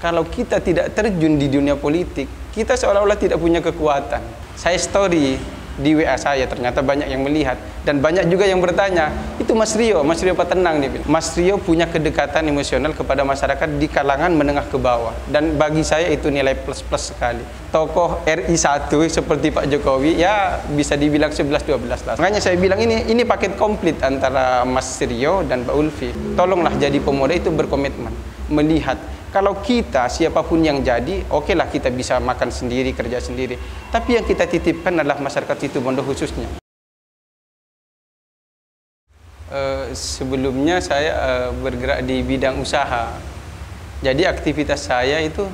kalau kita tidak terjun di dunia politik, kita seolah-olah tidak punya kekuatan. Saya story di WA saya, ternyata banyak yang melihat dan banyak juga yang bertanya, itu Mas Rio Patenang, dia bilang. Mas Rio punya kedekatan emosional kepada masyarakat di kalangan menengah ke bawah, dan bagi saya itu nilai plus sekali. Tokoh RI 1 seperti Pak Jokowi ya bisa dibilang 11-12 lah. Makanya saya bilang ini paket komplit antara Mas Rio dan Pak Ulfi. Tolonglah jadi pemuda itu berkomitmen, melihat kalau kita siapapun yang jadi, oke lah kita bisa makan sendiri, kerja sendiri. Tapi yang kita titipkan adalah masyarakat Situbondo khususnya. Sebelumnya saya bergerak di bidang usaha. Jadi aktivitas saya itu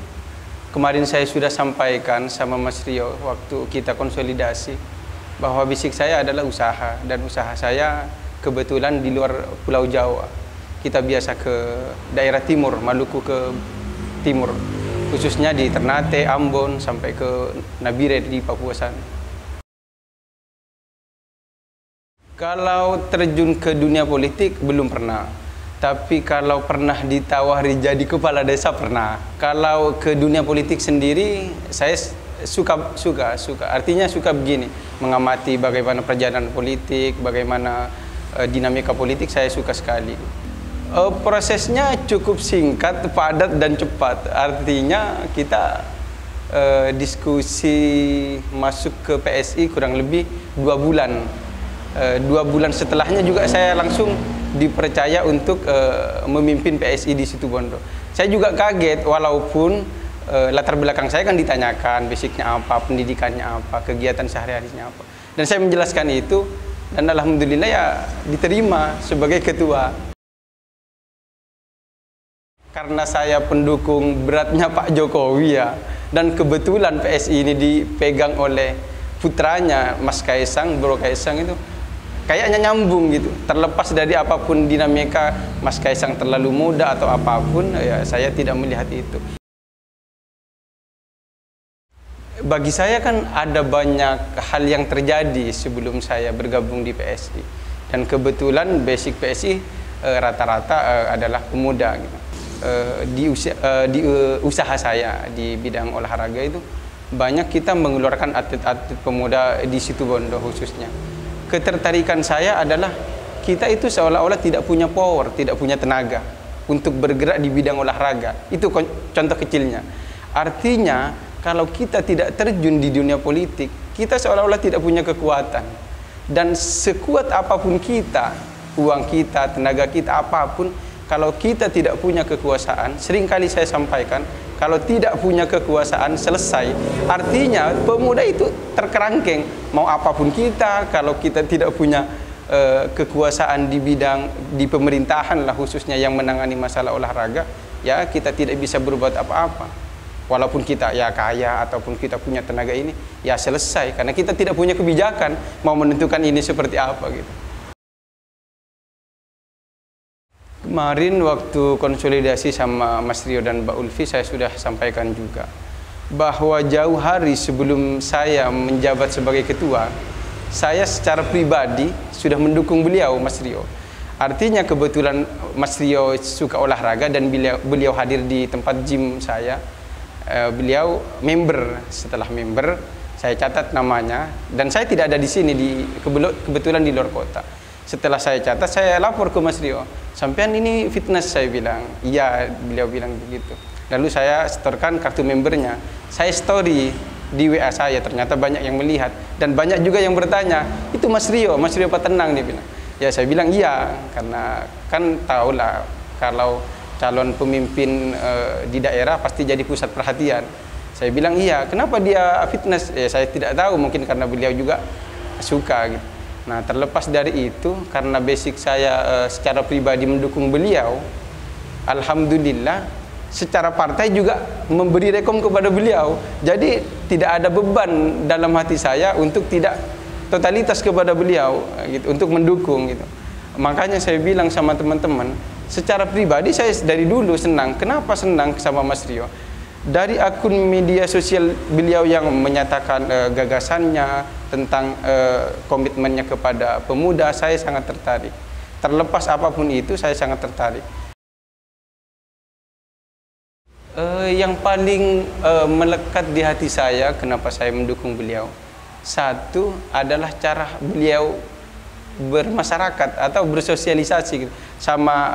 kemarin saya sudah sampaikan sama Mas Rio waktu kita konsolidasi bahwa basic saya adalah usaha, dan usaha saya kebetulan di luar Pulau Jawa. Kita biasa ke daerah timur, Maluku ke timur, khususnya di Ternate, Ambon, sampai ke Nabire di Papua sana. Kalau terjun ke dunia politik belum pernah, tapi kalau pernah ditawari jadi kepala desa pernah. Kalau ke dunia politik sendiri saya suka, artinya suka begini, mengamati bagaimana perjalanan politik, bagaimana dinamika politik, saya suka sekali. Prosesnya cukup singkat, padat, dan cepat. Artinya kita diskusi masuk ke PSI kurang lebih 2 bulan. 2 bulan setelahnya juga saya langsung dipercaya untuk memimpin PSI di Situbondo. Saya juga kaget, walaupun latar belakang saya kan ditanyakan, basicnya apa, pendidikannya apa, kegiatan sehari-harinya apa. Dan saya menjelaskan itu, dan alhamdulillah ya diterima sebagai ketua. Karena saya pendukung beratnya Pak Jokowi ya, dan kebetulan PSI ini dipegang oleh putranya Mas Kaisang, Bro Kaisang, itu kayaknya nyambung gitu. Terlepas dari apapun dinamika Mas Kaisang terlalu muda atau apapun, ya saya tidak melihat itu. Bagi saya kan ada banyak hal yang terjadi sebelum saya bergabung di PSI, dan kebetulan basic PSI rata-rata adalah pemuda gitu. Di usaha saya di bidang olahraga itu banyak kita mengeluarkan atlet-atlet pemuda di Situbondo khususnya. Ketertarikan saya adalah kita itu seolah-olah tidak punya power, tidak punya tenaga untuk bergerak di bidang olahraga. Itu contoh kecilnya. Artinya kalau kita tidak terjun di dunia politik, kita seolah-olah tidak punya kekuatan. Dan sekuat apapun kita, uang kita, tenaga kita, apapun, kalau kita tidak punya kekuasaan, seringkali saya sampaikan, kalau tidak punya kekuasaan selesai. Artinya pemuda itu terkerangkeng. Mau apapun kita, kalau kita tidak punya kekuasaan di pemerintahan lah khususnya yang menangani masalah olahraga, ya kita tidak bisa berbuat apa-apa. Walaupun kita ya kaya ataupun kita punya tenaga ini, ya selesai. Karena kita tidak punya kebijakan mau menentukan ini seperti apa gitu. Kemarin waktu konsolidasi sama Mas Rio dan Mbak Ulfi, saya sudah sampaikan juga bahwa jauh hari sebelum saya menjabat sebagai ketua, saya secara pribadi sudah mendukung beliau, Mas Rio. Artinya kebetulan Mas Rio suka olahraga dan beliau hadir di tempat gym saya. Beliau member. Setelah member, saya catat namanya, dan saya tidak ada di sini, kebetulan di luar kota. Setelah saya catat, saya lapor ke Mas Rio, sampean ini fitness, saya bilang. Iya, beliau bilang begitu. Lalu saya setorkan kartu membernya. Saya story di WA saya, ternyata banyak yang melihat. Dan banyak juga yang bertanya, itu Mas Rio Patenang, dia bilang. Ya saya bilang iya, karena kan tahulah kalau calon pemimpin di daerah pasti jadi pusat perhatian. Saya bilang iya, kenapa dia fitness? Ya saya tidak tahu, mungkin karena beliau juga suka gitu. Nah, terlepas dari itu, karena basic saya secara pribadi mendukung beliau, alhamdulillah secara partai juga memberi rekom kepada beliau. Jadi tidak ada beban dalam hati saya untuk tidak totalitas kepada beliau gitu, untuk mendukung gitu. Makanya saya bilang sama teman-teman, secara pribadi saya dari dulu senang. Kenapa senang sama Mas Rio? Dari akun media sosial beliau yang menyatakan gagasannya tentang komitmennya kepada pemuda, saya sangat tertarik. Terlepas apapun itu, saya sangat tertarik. Yang paling melekat di hati saya, kenapa saya mendukung beliau, satu adalah cara beliau bermasyarakat atau bersosialisasi gitu, sama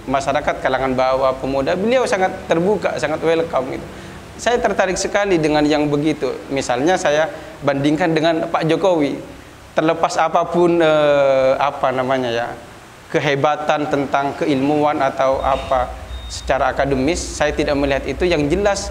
masyarakat kalangan bawah, pemuda. Beliau sangat terbuka, sangat welcome gitu. Saya tertarik sekali dengan yang begitu. Misalnya saya bandingkan dengan Pak Jokowi. Terlepas apapun kehebatan tentang keilmuan atau apa secara akademis, saya tidak melihat itu. Yang jelas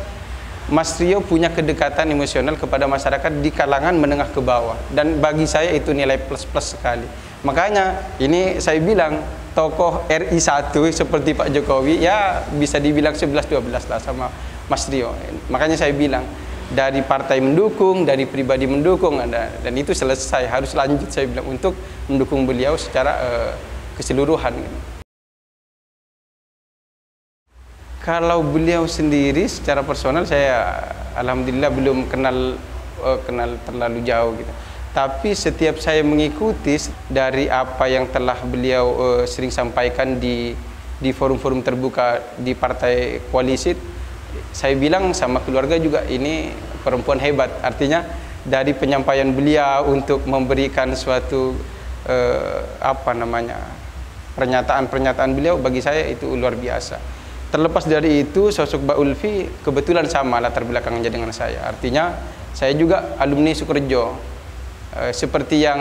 Mas Rio punya kedekatan emosional kepada masyarakat di kalangan menengah ke bawah, dan bagi saya itu nilai plus-plus sekali. Makanya ini saya bilang tokoh RI 1 seperti Pak Jokowi ya bisa dibilang 11-12 lah sama Mas Rio. Makanya saya bilang dari partai mendukung, dari pribadi mendukung, dan itu selesai, harus lanjut saya bilang untuk mendukung beliau secara keseluruhan gitu. Kalau beliau sendiri secara personal saya alhamdulillah belum kenal terlalu jauh gitu. Tapi setiap saya mengikuti dari apa yang telah beliau sering sampaikan di forum-forum terbuka di partai koalisi, saya bilang sama keluarga juga ini perempuan hebat. Artinya dari penyampaian beliau untuk memberikan suatu pernyataan-pernyataan beliau, bagi saya itu luar biasa. Terlepas dari itu, sosok Mbak Ulfi kebetulan sama latar belakangnya dengan saya. Artinya saya juga alumni Sukorejo. Seperti yang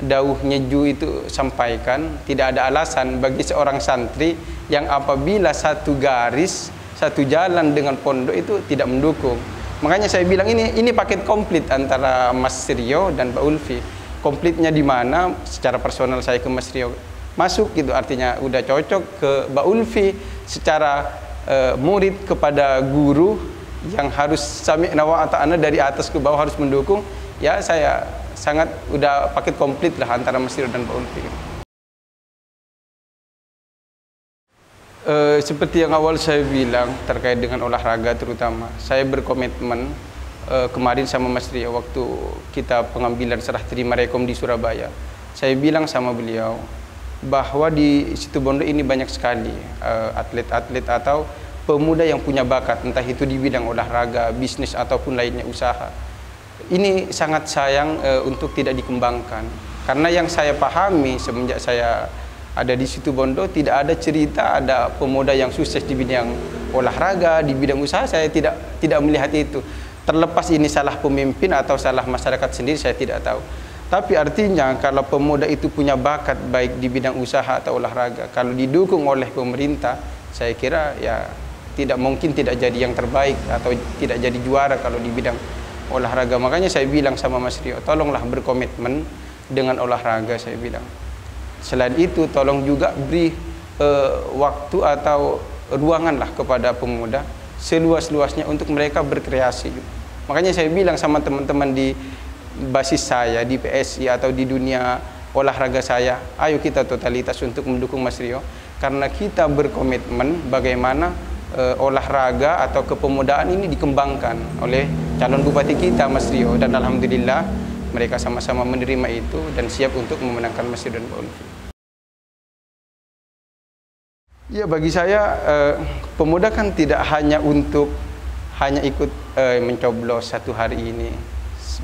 Dauh Nyeju itu sampaikan, tidak ada alasan bagi seorang santri yang apabila satu garis, satu jalan dengan pondok itu tidak mendukung. Makanya saya bilang ini paket komplit antara Mas Rio dan Mbak Ulfi. Komplitnya di mana secara personal saya ke Mas Rio masuk gitu, artinya udah cocok. Ke Mbak Ulfi secara murid kepada guru yang harus sami'na wa ata'na dari atas ke bawah harus mendukung. Ya saya sangat udah paket komplit lah antara Mas Rio dan Mbak Ulfi. Seperti yang awal saya bilang terkait dengan olahraga terutama, saya berkomitmen kemarin sama Mas Rio waktu kita pengambilan serah terima Rekom di Surabaya. Saya bilang sama beliau bahwa di Situbondo ini banyak sekali atlet-atlet atau pemuda yang punya bakat, entah itu di bidang olahraga, bisnis ataupun lainnya usaha. Ini sangat sayang untuk tidak dikembangkan. Karena yang saya pahami semenjak saya ada di Situbondo, tidak ada cerita ada pemuda yang sukses di bidang olahraga, di bidang usaha. Saya tidak melihat itu. Terlepas ini salah pemimpin atau salah masyarakat sendiri, saya tidak tahu. Tapi artinya kalau pemuda itu punya bakat baik di bidang usaha atau olahraga, kalau didukung oleh pemerintah, saya kira ya tidak mungkin tidak jadi yang terbaik atau tidak jadi juara kalau di bidang olahraga. Makanya saya bilang sama Mas Rio, tolonglah berkomitmen dengan olahraga, saya bilang. Selain itu tolong juga beri waktu atau ruangan lah kepada pemuda seluas-luasnya untuk mereka berkreasi. Makanya saya bilang sama teman-teman di basis saya di PSI atau di dunia olahraga saya, ayo kita totalitas untuk mendukung Mas Rio, karena kita berkomitmen bagaimana olahraga atau kepemudaan ini dikembangkan oleh calon bupati kita Mas Rio, dan alhamdulillah mereka sama-sama menerima itu dan siap untuk memenangkan Mas Rio dan Mbak Ulfi. Ya, bagi saya pemuda kan tidak hanya ikut mencoblos satu hari ini,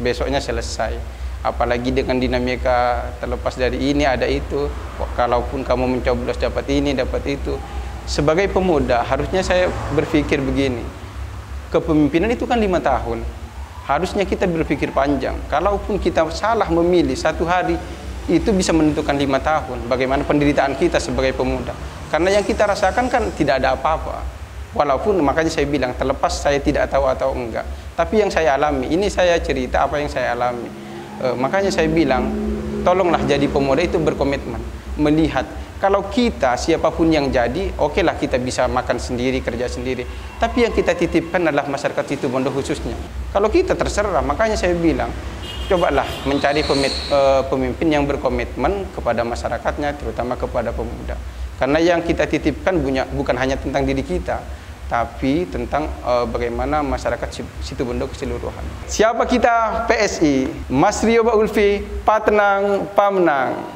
besoknya selesai. Apalagi dengan dinamika terlepas dari ini ada itu, kalaupun kamu mencoblos dapat ini dapat itu. Sebagai pemuda harusnya saya berpikir begini, kepemimpinan itu kan 5 tahun, harusnya kita berpikir panjang. Kalaupun kita salah memilih satu hari, itu bisa menentukan 5 tahun bagaimana penderitaan kita sebagai pemuda. Karena yang kita rasakan kan tidak ada apa-apa. Walaupun makanya saya bilang terlepas saya tidak tahu atau enggak, tapi yang saya alami, ini saya cerita apa yang saya alami. Makanya saya bilang tolonglah jadi pemuda itu berkomitmen, melihat kalau kita siapapun yang jadi, oke lah kita bisa makan sendiri, kerja sendiri, tapi yang kita titipkan adalah masyarakat Situbondo khususnya. Kalau kita terserah, makanya saya bilang cobalah mencari pemimpin yang berkomitmen kepada masyarakatnya, terutama kepada pemuda. Karena yang kita titipkan bukan hanya tentang diri kita, tapi tentang bagaimana masyarakat Situbondo keseluruhan. Siapa kita? PSI, Mas Rio Mbak Ulfi, Patenang, Pamenang.